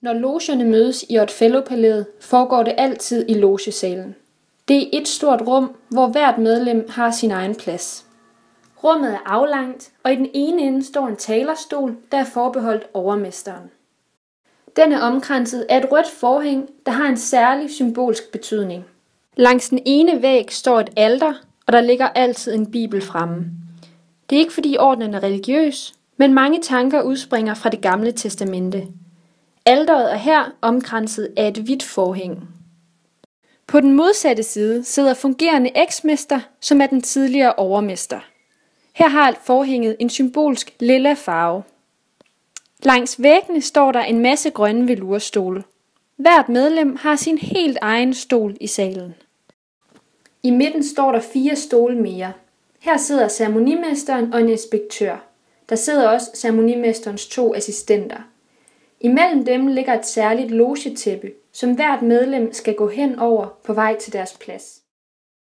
Når logerne mødes i Othello-palæet, foregår det altid i logesalen. Det er et stort rum, hvor hvert medlem har sin egen plads. Rummet er aflangt, og i den ene ende står en talerstol, der er forbeholdt overmesteren. Den er omkranset af et rødt forhæng, der har en særlig symbolsk betydning. Langs den ene væg står et alter, og der ligger altid en bibel fremme. Det er ikke fordi ordenen er religiøs, men mange tanker udspringer fra Det Gamle Testamente. Alteret er her omkranset af et hvidt forhæng. På den modsatte side sidder fungerende eksmester, som er den tidligere overmester. Her har forhænget en symbolsk lilla farve. Langs væggene står der en masse grønne velurstole. Hvert medlem har sin helt egen stol i salen. I midten står der 4 stole mere. Her sidder ceremonimesteren og en inspektør. Der sidder også ceremonimesterens 2 assistenter. Imellem dem ligger et særligt logetæppe, som hvert medlem skal gå hen over på vej til deres plads.